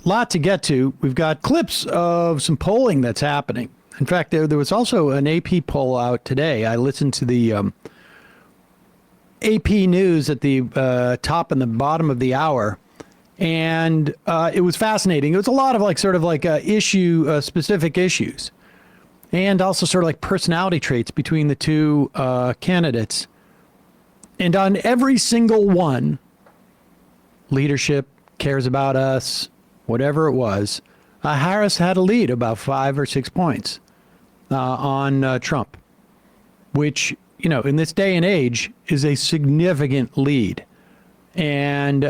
lot to get to. We've got clips of some polling that's happening. In fact, there was also an AP poll out today. I listened to the AP News at the top and the bottom of the hour, and it was fascinating. It was a lot of issue specific issues, and also sort of like personality traits between the two candidates. And on every single one, leadership, cares about us, whatever it was, Harris had a lead about 5 or 6 points on Trump, which, you know, in this day and age is a significant lead. And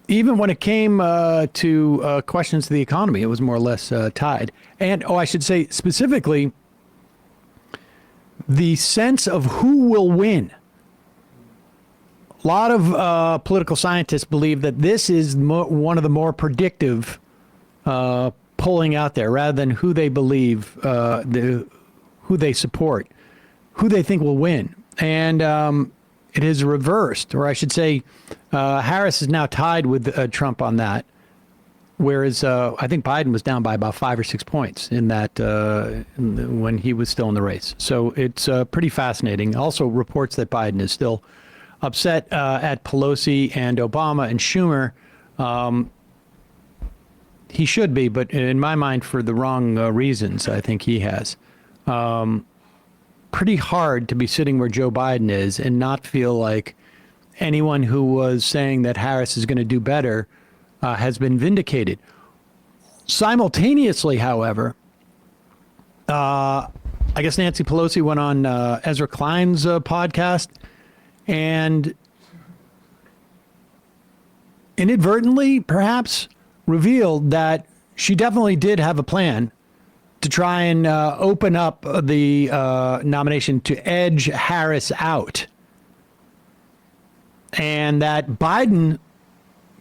even when it came to questions of the economy, it was more or less tied. And, I should say specifically, the sense of who will win. A lot of political scientists believe that this is one of the more predictive polling out there, rather than who they believe, who they support, who they think will win. And it is reversed, or I should say, Harris is now tied with Trump on that, whereas I think Biden was down by about 5 or 6 points in that when he was still in the race. So it's pretty fascinating. Also reports that Biden is still upset at Pelosi and Obama and Schumer. He should be, but in my mind, for the wrong reasons. I think he has. Pretty hard to be sitting where Joe Biden is and not feel like anyone who was saying that Harris is going to do better has been vindicated. Simultaneously, however, I guess Nancy Pelosi went on Ezra Klein's podcast and inadvertently, perhaps, revealed that she definitely did have a plan to try and open up the nomination to edge Harris out. And that Biden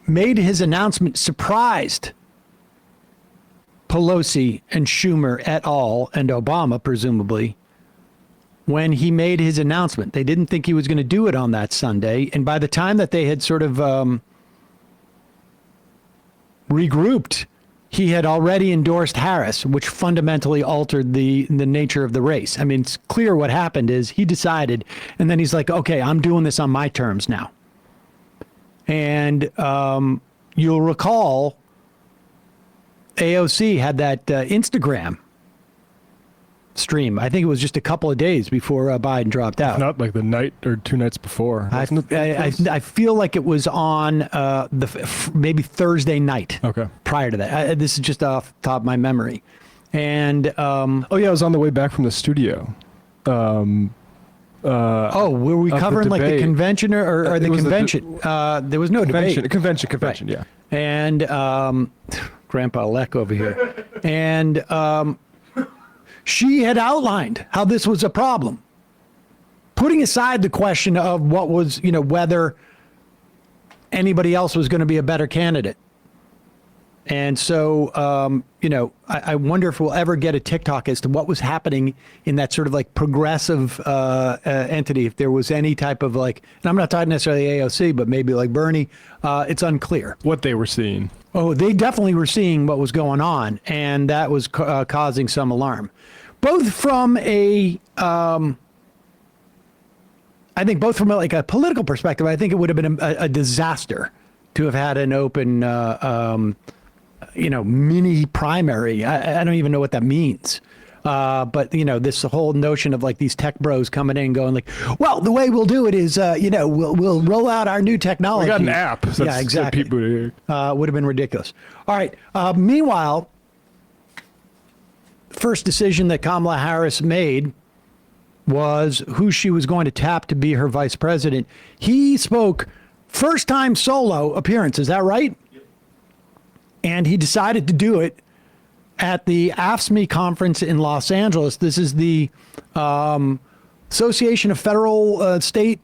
made his announcement surprised Pelosi and Schumer et al. And Obama, presumably, when he made his announcement. They didn't think he was going to do it on that Sunday. And by the time that they had sort of regrouped, he had already endorsed Harris, which fundamentally altered the nature of the race. I mean, it's clear what happened is he decided, and then he's like, okay, I'm doing this on my terms now. And you'll recall AOC had that Instagram stream. I think it was just a couple of days before Biden dropped out. Not like the night or 2 nights before. I feel like it was on maybe Thursday night. Okay. Prior to that. This is just off the top of my memory. And it was on the way back from the studio. were we covering like the convention or the convention? There was no debate. Convention, right. Yeah. And Grandpa Leck over here. And she had outlined how this was a problem, putting aside the question of what was, whether anybody else was going to be a better candidate. And so, I wonder if we'll ever get a TikTok as to what was happening in that sort of like progressive entity. If there was any type of like, and I'm not talking necessarily AOC, but maybe like Bernie, it's unclear. What they were seeing. Oh, they definitely were seeing what was going on. And that was causing some alarm. Both from I think both from like a political perspective, I think it would have been a disaster to have had an open, mini primary. I don't even know what that means. But, this whole notion of like these tech bros coming in and going like, well, the way we'll do it is, we'll roll out our new technology. We got an app. So yeah, exactly. Would have been ridiculous. All right. Meanwhile, first decision that Kamala Harris made was who she was going to tap to be her vice president. He spoke first time solo appearance. Is that right? Yep. And he decided to do it at the AFSCME conference in Los Angeles. This is the Association of Federal, State,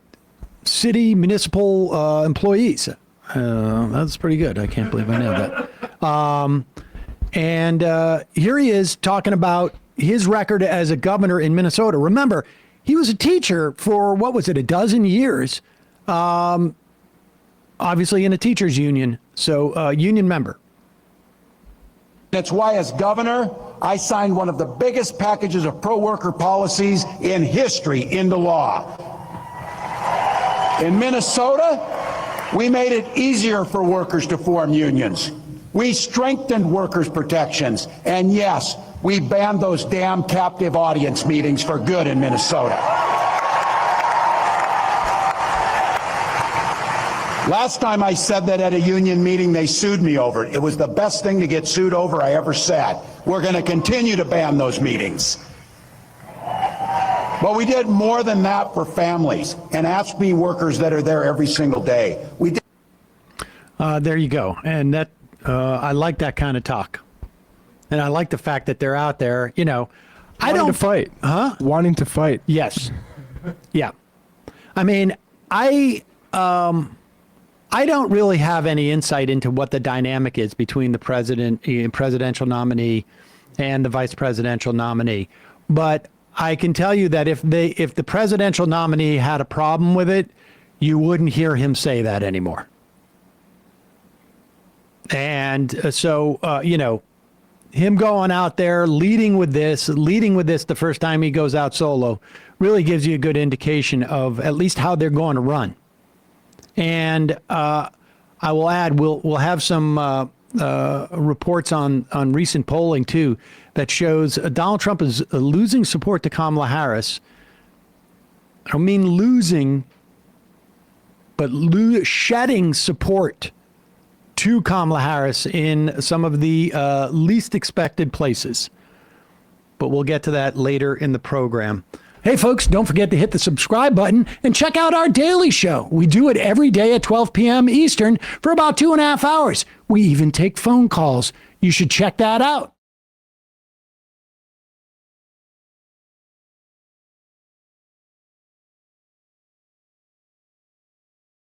City, Municipal Employees. That's pretty good. I can't believe I know that. And here he is talking about his record as a governor in Minnesota. Remember, he was a teacher for, what was it, a dozen years. obviously in a teachers union, so union member. That's why, as governor, I signed one of the biggest packages of pro-worker policies in history into law. In Minnesota, we made it easier for workers to form unions. We strengthened workers' protections. And yes, we banned those damn captive audience meetings for good in Minnesota. Last time I said that at a union meeting, they sued me over it. It was the best thing to get sued over I ever said. We're going to continue to ban those meetings. But we did more than that for families and AFSCME workers that are there every single day. We did. There you go. And that I like that kind of talk. And I like the fact that they're out there, you know. I Wanting don't to fight. Huh? Wanting to fight. Yes. Yeah. I mean, I don't really have any insight into what the dynamic is between the presidential nominee and the vice presidential nominee. But I can tell you that if the presidential nominee had a problem with it, you wouldn't hear him say that anymore. And so, you know, him going out there leading with this the first time he goes out solo really gives you a good indication of at least how they're going to run. And I will add, we'll have some reports on recent polling too that shows Donald Trump is losing support to Kamala Harris. I don't mean losing, but shedding support to Kamala Harris in some of the least expected places. But we'll get to that later in the program. Hey, folks, don't forget to hit the subscribe button and check out our daily show. We do it every day at 12 p.m. Eastern for about 2.5 hours. We even take phone calls. You should check that out.